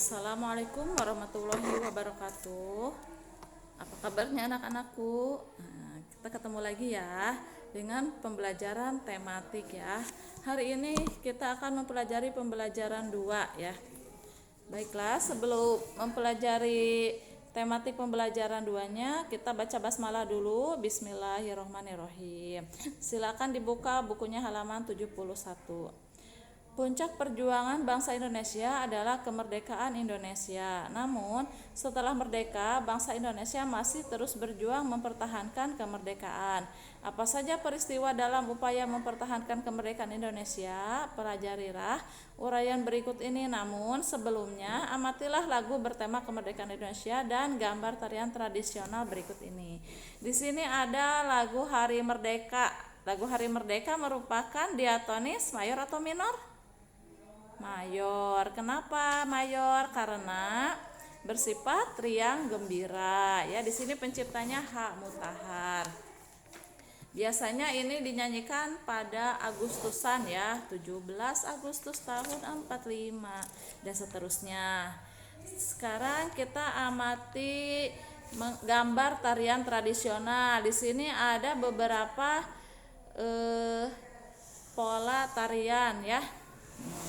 Assalamualaikum warahmatullahi wabarakatuh. Apa kabarnya anak-anakku? Kita ketemu lagi ya dengan pembelajaran tematik ya. Hari ini kita akan mempelajari pembelajaran 2 ya. Baiklah, sebelum mempelajari tematik pembelajaran 2-nya, kita baca basmalah dulu. Bismillahirrohmanirrohim. Silakan dibuka bukunya halaman 71. Puncak perjuangan bangsa Indonesia adalah kemerdekaan Indonesia. Namun, setelah merdeka, bangsa Indonesia masih terus berjuang mempertahankan kemerdekaan. Apa saja peristiwa dalam upaya mempertahankan kemerdekaan Indonesia? Pelajarilah uraian berikut ini. Namun, sebelumnya, amatilah lagu bertema kemerdekaan Indonesia dan gambar tarian tradisional berikut ini. Di sini ada lagu Hari Merdeka. Lagu Hari Merdeka merupakan diatonis, mayor atau minor? Mayor. Kenapa mayor? Karena bersifat riang gembira. Ya, di sini penciptanya H. Mutahar. Biasanya ini dinyanyikan pada Agustusan ya, 17 Agustus tahun 45 dan seterusnya. Sekarang kita amati gambar tarian tradisional. Di sini ada beberapa pola tarian ya.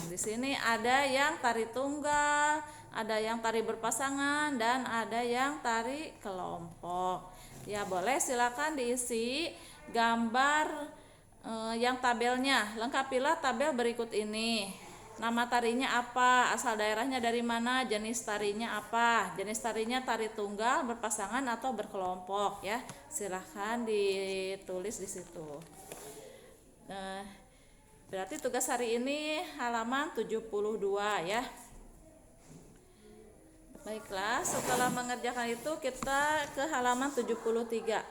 Di sini ada yang tari tunggal, ada yang tari berpasangan, dan ada yang tari kelompok. Ya, boleh silakan diisi gambar yang tabelnya. Lengkapilah tabel berikut ini. Nama tarinya apa? Asal daerahnya dari mana? Jenis tarinya apa? Jenis tarinya tari tunggal, berpasangan atau berkelompok ya. Silakan ditulis di situ. Berarti tugas hari ini halaman 72 ya. Baiklah, setelah mengerjakan itu kita ke halaman 73.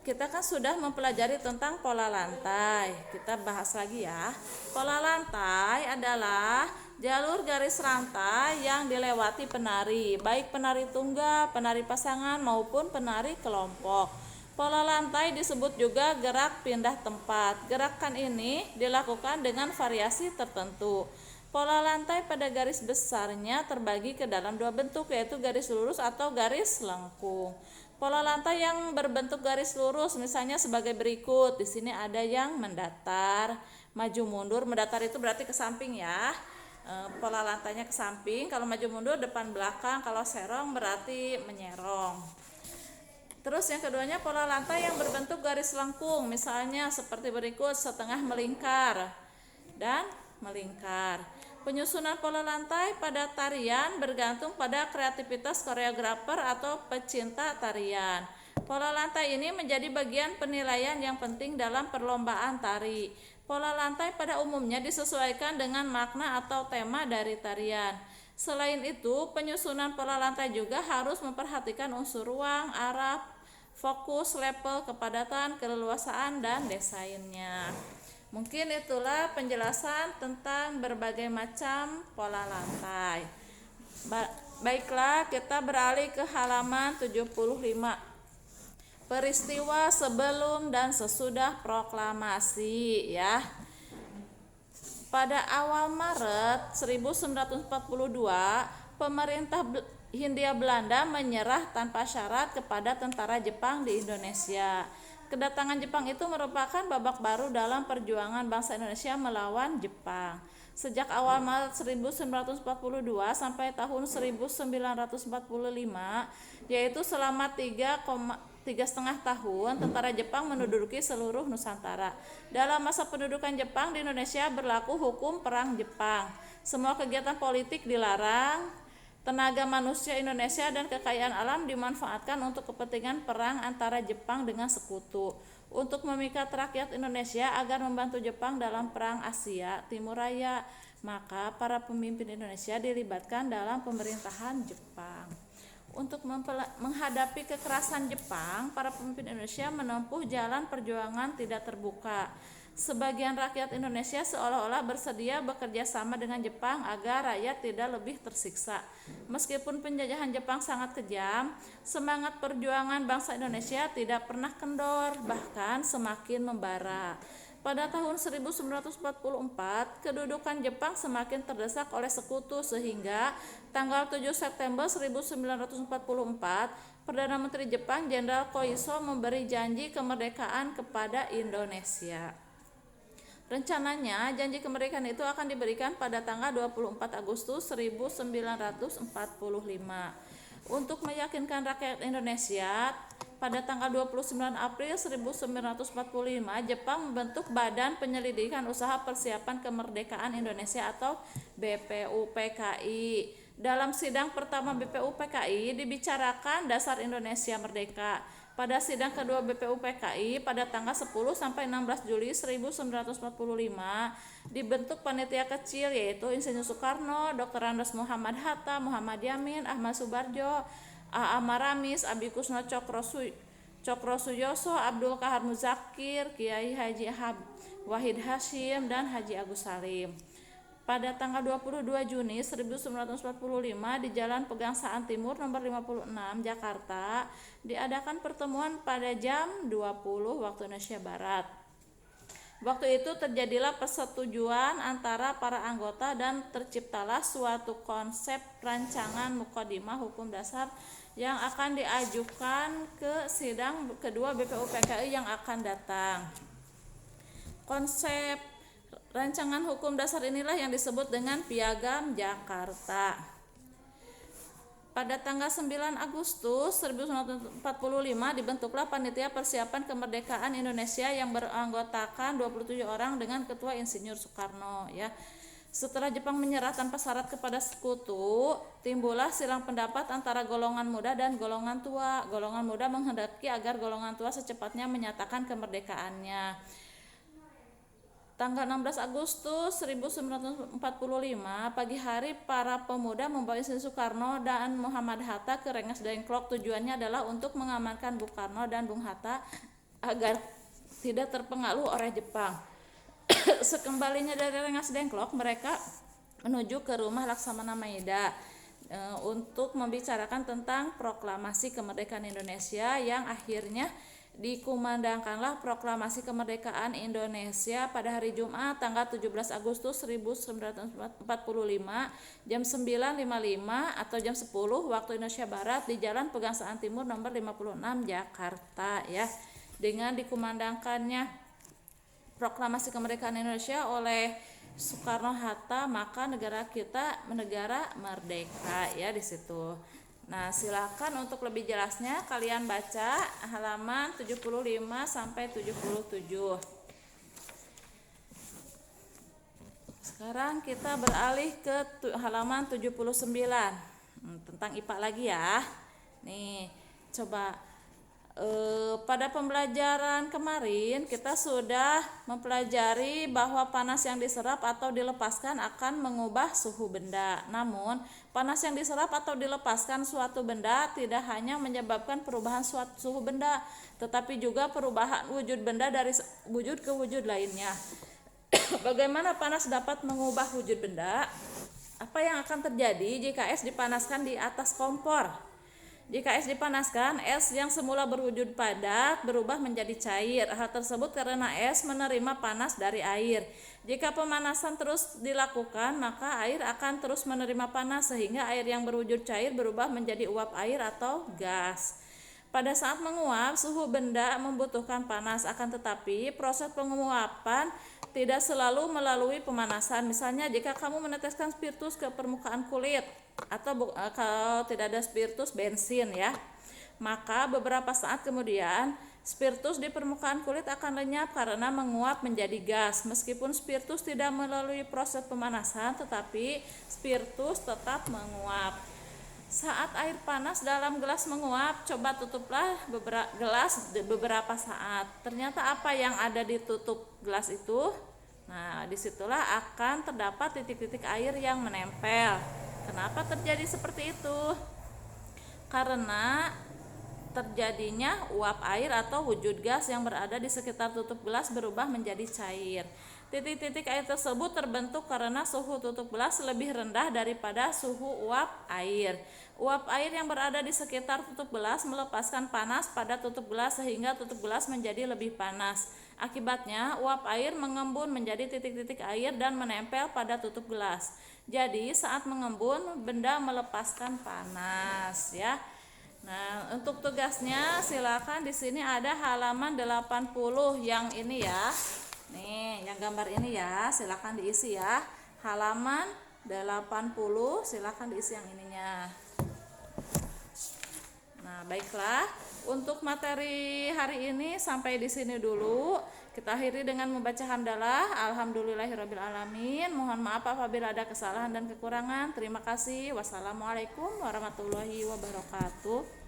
Kita kan sudah mempelajari tentang pola lantai. Kita bahas lagi ya. Pola lantai adalah jalur garis rantai yang dilewati penari, baik penari tunggal, penari pasangan maupun penari kelompok. Pola lantai disebut juga gerak pindah tempat. Gerakan ini dilakukan dengan variasi tertentu. Pola lantai pada garis besarnya terbagi ke dalam dua bentuk, yaitu garis lurus atau garis lengkung. Pola lantai yang berbentuk garis lurus misalnya sebagai berikut. Di sini ada yang mendatar, maju mundur. Mendatar itu berarti ke samping ya. Pola lantainya ke samping. Kalau maju mundur depan belakang. Kalau serong berarti menyerong. Terus yang keduanya pola lantai yang berbentuk garis lengkung, misalnya seperti berikut, setengah melingkar dan melingkar. Penyusunan pola lantai pada tarian bergantung pada kreativitas koreografer atau pecinta tarian. Pola lantai ini menjadi bagian penilaian yang penting dalam perlombaan tari. Pola lantai pada umumnya disesuaikan dengan makna atau tema dari tarian. Selain itu, penyusunan pola lantai juga harus memperhatikan unsur ruang, arah, fokus, level, kepadatan, keleluasaan, dan desainnya. Mungkin itulah penjelasan tentang berbagai macam pola lantai. Baiklah, kita beralih ke halaman 75. Peristiwa sebelum dan sesudah proklamasi ya. Pada awal Maret 1942, pemerintah Hindia Belanda menyerah tanpa syarat kepada tentara Jepang di Indonesia. Kedatangan Jepang itu merupakan babak baru dalam perjuangan bangsa Indonesia melawan Jepang. Sejak awal Maret 1942 sampai tahun 1945, yaitu selama 3,5 tahun, tentara Jepang menduduki seluruh Nusantara. Dalam masa pendudukan Jepang di Indonesia berlaku hukum perang Jepang. Semua kegiatan politik dilarang. Tenaga manusia Indonesia dan kekayaan alam dimanfaatkan untuk kepentingan perang antara Jepang dengan sekutu. Untuk memikat rakyat Indonesia agar membantu Jepang dalam perang Asia Timur Raya, maka para pemimpin Indonesia dilibatkan dalam pemerintahan Jepang. Untuk menghadapi kekerasan Jepang, para pemimpin Indonesia menempuh jalan perjuangan tidak terbuka. Sebagian rakyat Indonesia seolah-olah bersedia bekerja sama dengan Jepang agar rakyat tidak lebih tersiksa. Meskipun penjajahan Jepang sangat kejam, semangat perjuangan bangsa Indonesia tidak pernah kendor, bahkan semakin membara. Pada tahun 1944, kedudukan Jepang semakin terdesak oleh sekutu sehingga tanggal 7 September 1944, Perdana Menteri Jepang Jenderal Koiso memberi janji kemerdekaan kepada Indonesia. Rencananya, janji kemerdekaan itu akan diberikan pada tanggal 24 Agustus 1945. Untuk meyakinkan rakyat Indonesia, pada tanggal 29 April 1945, Jepang membentuk Badan Penyelidikan Usaha Persiapan Kemerdekaan Indonesia atau BPUPKI. Dalam sidang pertama BPUPKI dibicarakan dasar Indonesia merdeka. Pada sidang kedua BPUPKI pada tanggal 10 sampai 16 Juli 1945 dibentuk panitia kecil yaitu Insinyur Soekarno, Dr. Andes Muhammad Hatta, Muhammad Yamin, Ahmad Subarjo, A.A. Maramis, Abikusno Cokro Suyoso, Abdul Kahar Muzakir, Kiai Haji Wahid Hashim, dan Haji Agus Salim. Pada tanggal 22 Juni 1945 di Jalan Pegangsaan Timur nomor 56 Jakarta diadakan pertemuan pada jam 20 waktu Indonesia Barat. Waktu itu terjadilah persetujuan antara para anggota dan terciptalah suatu konsep rancangan mukadimah hukum dasar yang akan diajukan ke sidang kedua BPUPKI yang akan datang. Konsep rancangan hukum dasar inilah yang disebut dengan Piagam Jakarta. Pada tanggal 9 Agustus 1945 dibentuklah Panitia Persiapan Kemerdekaan Indonesia yang beranggotakan 27 orang dengan Ketua Insinyur Soekarno ya. Setelah Jepang menyerah tanpa syarat kepada sekutu, timbullah silang pendapat antara golongan muda dan golongan tua. Golongan muda menghendaki agar golongan tua secepatnya menyatakan kemerdekaannya. Tanggal 16 Agustus 1945 pagi hari para pemuda membawa Insinyur Soekarno dan Muhammad Hatta ke Rengas Dengklok. Tujuannya adalah untuk mengamankan Bung Karno dan Bung Hatta agar tidak terpengaruh oleh Jepang. Sekembalinya dari Rengas Dengklok, mereka menuju ke rumah Laksamana Maeda untuk membicarakan tentang proklamasi kemerdekaan Indonesia yang akhirnya dikumandangkanlah proklamasi kemerdekaan Indonesia pada hari Jumat tanggal 17 Agustus 1945 jam 9.55 atau jam 10 waktu Indonesia Barat di Jalan Pegangsaan Timur nomor 56 Jakarta ya. Dengan dikumandangkannya proklamasi kemerdekaan Indonesia oleh Soekarno Hatta, maka negara kita negara merdeka ya di situ. Nah, silakan untuk lebih jelasnya kalian baca halaman 75 sampai 77. Sekarang kita beralih ke halaman 79. Tentang IPA lagi ya. Nih, coba pada pembelajaran kemarin kita sudah mempelajari bahwa panas yang diserap atau dilepaskan akan mengubah suhu benda. Namun, panas yang diserap atau dilepaskan suatu benda tidak hanya menyebabkan perubahan suhu benda, tetapi juga perubahan wujud benda dari wujud ke wujud lainnya. Bagaimana panas dapat mengubah wujud benda? Apa yang akan terjadi jika es dipanaskan di atas kompor? Jika es dipanaskan, es yang semula berwujud padat berubah menjadi cair. Hal tersebut karena es menerima panas dari air. Jika pemanasan terus dilakukan, maka air akan terus menerima panas sehingga air yang berwujud cair berubah menjadi uap air atau gas. Pada saat menguap, suhu benda membutuhkan panas, akan tetapi proses penguapan tidak selalu melalui pemanasan. Misalnya jika kamu meneteskan spiritus ke permukaan kulit atau kalau tidak ada spiritus bensin ya, maka beberapa saat kemudian spiritus di permukaan kulit akan lenyap karena menguap menjadi gas. Meskipun spiritus tidak melalui proses pemanasan, tetapi spiritus tetap menguap. Saat air panas dalam gelas menguap, coba tutuplah gelas beberapa saat. Ternyata apa yang ada di tutup gelas itu? Nah, disitulah akan terdapat titik-titik air yang menempel. Kenapa terjadi seperti itu? Karena terjadinya uap air atau wujud gas yang berada di sekitar tutup gelas berubah menjadi cair. Titik-titik air tersebut terbentuk karena suhu tutup gelas lebih rendah daripada suhu uap air. Uap air yang berada di sekitar tutup gelas melepaskan panas pada tutup gelas sehingga tutup gelas menjadi lebih panas. Akibatnya, uap air mengembun menjadi titik-titik air dan menempel pada tutup gelas. Jadi, saat mengembun, benda melepaskan panas ya. Nah, untuk tugasnya silakan di sini ada halaman 80 yang ini ya. Nih, yang gambar ini ya, silakan diisi ya. Halaman 80 silakan diisi yang ininya. Nah, baiklah. Untuk materi hari ini sampai di sini dulu. Kita akhiri dengan membaca hamdalah. Alhamdulillahirabbil alamin. Mohon maaf apabila ada kesalahan dan kekurangan. Terima kasih. Wassalamualaikum warahmatullahi wabarakatuh.